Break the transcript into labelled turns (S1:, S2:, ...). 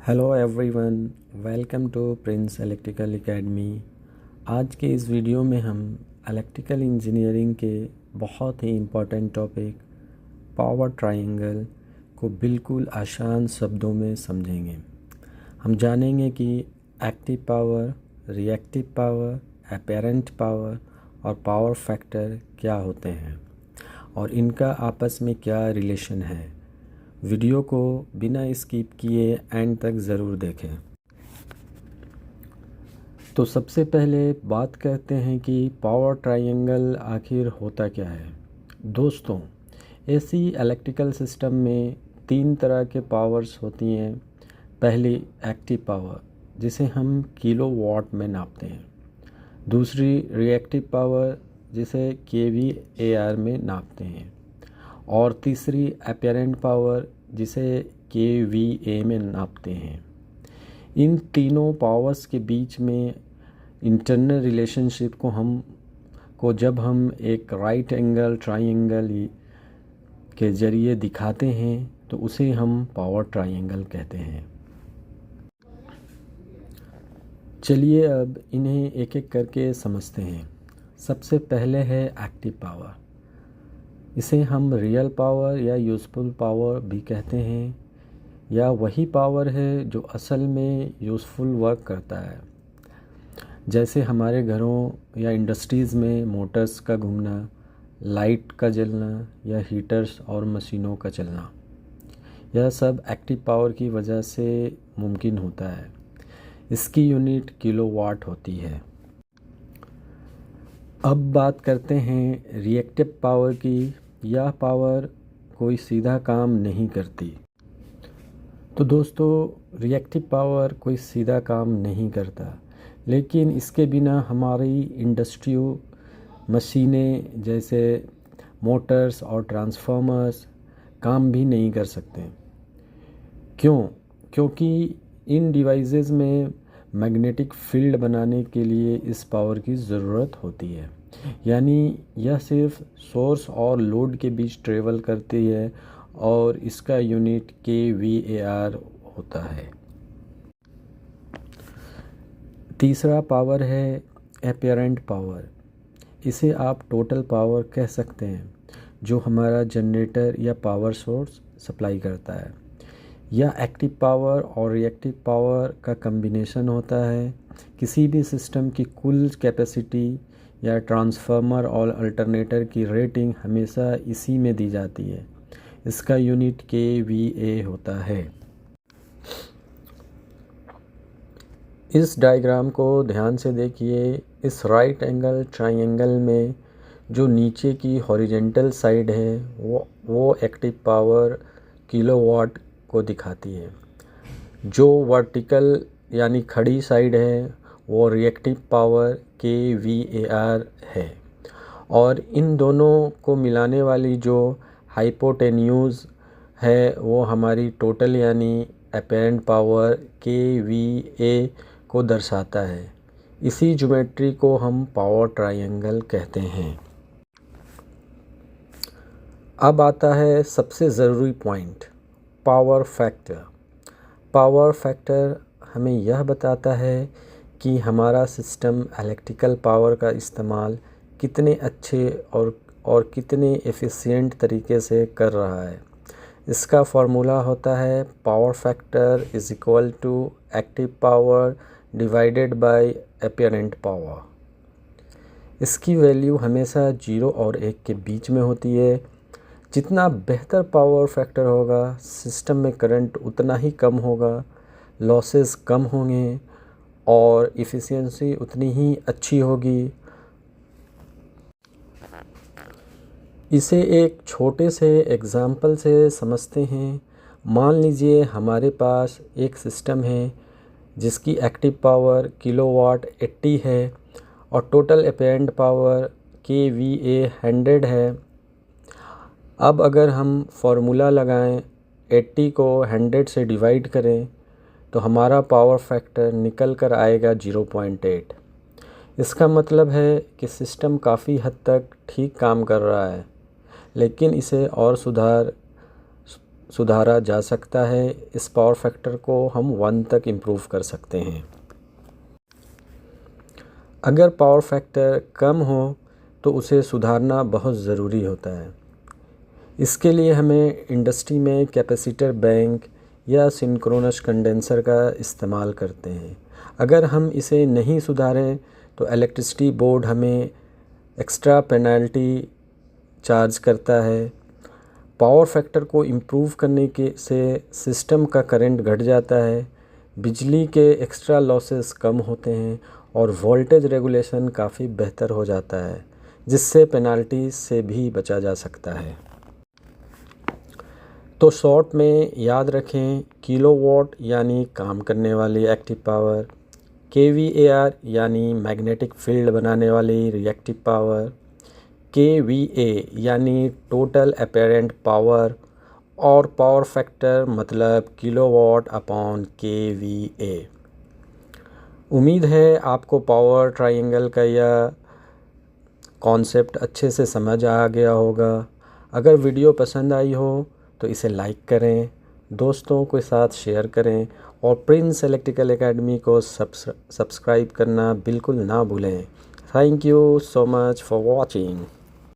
S1: Hello everyone, welcome to Prince Electrical Academy. आज के इस वीडियो में हम इलेक्ट्रिकल इंजीनियरिंग के बहुत ही इम्पोर्टेंट टॉपिक पावर ट्रायंगल को बिल्कुल आसान शब्दों में समझेंगे। हम जानेंगे कि active power, reactive power, apparent power और पावर फैक्टर क्या होते हैं और इनका आपस में क्या रिलेशन है। वीडियो को बिना स्किप किए एंड तक ज़रूर देखें। तो सबसे पहले बात करते हैं कि पावर ट्रायंगल आखिर होता क्या है। दोस्तों, एसी इलेक्ट्रिकल सिस्टम में तीन तरह के पावर्स होती हैं। पहली एक्टिव पावर, जिसे हम किलोवाट में नापते हैं। दूसरी रिएक्टिव पावर, जिसे केवीएआर में नापते हैं। और तीसरी अपैरेंट पावर, जिसे केवीए में नापते हैं। इन तीनों पावर्स के बीच में इंटरनल रिलेशनशिप को जब हम एक राइट एंगल ट्रायंगल के ज़रिए दिखाते हैं तो उसे हम पावर ट्रायंगल कहते हैं। चलिए अब इन्हें एक एक करके समझते हैं। सबसे पहले है एक्टिव पावर। इसे हम रियल पावर या यूज़फुल पावर भी कहते हैं, या वही पावर है जो असल में यूज़फुल वर्क करता है। जैसे हमारे घरों या इंडस्ट्रीज़ में मोटर्स का घूमना, लाइट का जलना या हीटर्स और मशीनों का चलना, यह सब एक्टिव पावर की वजह से मुमकिन होता है। इसकी यूनिट किलोवाट होती है। अब बात करते हैं रिएक्टिव पावर की। यह पावर कोई सीधा काम नहीं करती। तो दोस्तों, रिएक्टिव पावर कोई सीधा काम नहीं करता, लेकिन इसके बिना हमारी इंडस्ट्रियों मशीनें जैसे मोटर्स और ट्रांसफार्मर्स काम भी नहीं कर सकते। क्योंकि इन डिवाइसेस में मैग्नेटिक फील्ड बनाने के लिए इस पावर की ज़रूरत होती है। यानी यह सिर्फ सोर्स और लोड के बीच ट्रेवल करती है और इसका यूनिट केवीएआर होता है। तीसरा पावर है अपैरेंट पावर। इसे आप टोटल पावर कह सकते हैं, जो हमारा जनरेटर या पावर सोर्स सप्लाई करता है। यह एक्टिव पावर और रिएक्टिव पावर का कम्बिनेशन होता है। किसी भी सिस्टम की कुल कैपेसिटी या ट्रांसफार्मर और अल्टरनेटर की रेटिंग हमेशा इसी में दी जाती है। इसका यूनिट केवीए होता है। इस डायग्राम को ध्यान से देखिए। इस राइट एंगल ट्रायंगल में जो नीचे की हॉरिजेंटल साइड है वो एक्टिव पावर किलोवाट को दिखाती है। जो वर्टिकल यानी खड़ी साइड है वो रिएक्टिव पावर केवीएआर है। और इन दोनों को मिलाने वाली जो हाइपोटेन्यूज है वो हमारी टोटल यानी अपैरेंट पावर केवीए को दर्शाता है। इसी ज्योमेट्री को हम पावर ट्रायंगल कहते हैं। अब आता है सबसे ज़रूरी point, power factor. Power factor हमें यह बताता है कि हमारा सिस्टम इलेक्ट्रिकल पावर का इस्तेमाल कितने अच्छे और कितने एफिशिएंट तरीके से कर रहा है। इसका फॉर्मूला होता है power factor is equal to active power divided by apparent power. इसकी वैल्यू हमेशा 0 और 1 के बीच में होती है। जितना बेहतर पावर फैक्टर होगा, सिस्टम में करंट उतना ही कम होगा, लॉसेस कम होंगे और इफ़िशियंसी उतनी ही अच्छी होगी। इसे एक छोटे से एग्ज़ाम्पल से समझते हैं। मान लीजिए हमारे पास एक सिस्टम है जिसकी एक्टिव पावर किलोवाट 80 है और टोटल अपैरेंट पावर केवीए 100 है। अब अगर हम फॉर्मूला लगाएं, 80 को 100 से डिवाइड करें तो हमारा पावर फैक्टर निकल कर आएगा 0.8। इसका मतलब है कि सिस्टम काफ़ी हद तक ठीक काम कर रहा है, लेकिन इसे और सुधार सुधारा जा सकता है। इस पावर फैक्टर को हम 1 तक इम्प्रूव कर सकते हैं। अगर पावर फैक्टर कम हो तो उसे सुधारना बहुत ज़रूरी होता है। इसके लिए हमें इंडस्ट्री में कैपेसिटर बैंक या सिंक्रोनस कंडेंसर का इस्तेमाल करते हैं। अगर हम इसे नहीं सुधारें तो इलेक्ट्रिसिटी बोर्ड हमें एक्स्ट्रा पेनल्टी चार्ज करता है। पावर फैक्टर को इम्प्रूव करने के से सिस्टम का करंट घट जाता है, बिजली के एक्स्ट्रा लॉसेस कम होते हैं और वोल्टेज रेगुलेशन काफ़ी बेहतर हो जाता है, जिससे पेनल्टी से भी बचा जा सकता है। तो शॉर्ट में याद रखें, किलोवाट यानी काम करने वाली एक्टिव पावर, केवीएआर यानी मैग्नेटिक फील्ड बनाने वाली रिएक्टिव पावर, केवीए यानी टोटल अपैरेंट पावर और पावर फैक्टर मतलब किलोवाट अपॉन केवीए। उम्मीद है आपको पावर ट्रायंगल का यह कॉन्सेप्ट अच्छे से समझ आ गया होगा। अगर वीडियो पसंद आई हो तो इसे लाइक करें, दोस्तों के साथ शेयर करें और प्रिंस इलेक्ट्रिकल एकेडमी को सब्सक्राइब करना बिल्कुल ना भूलें। Thank you so much for watching.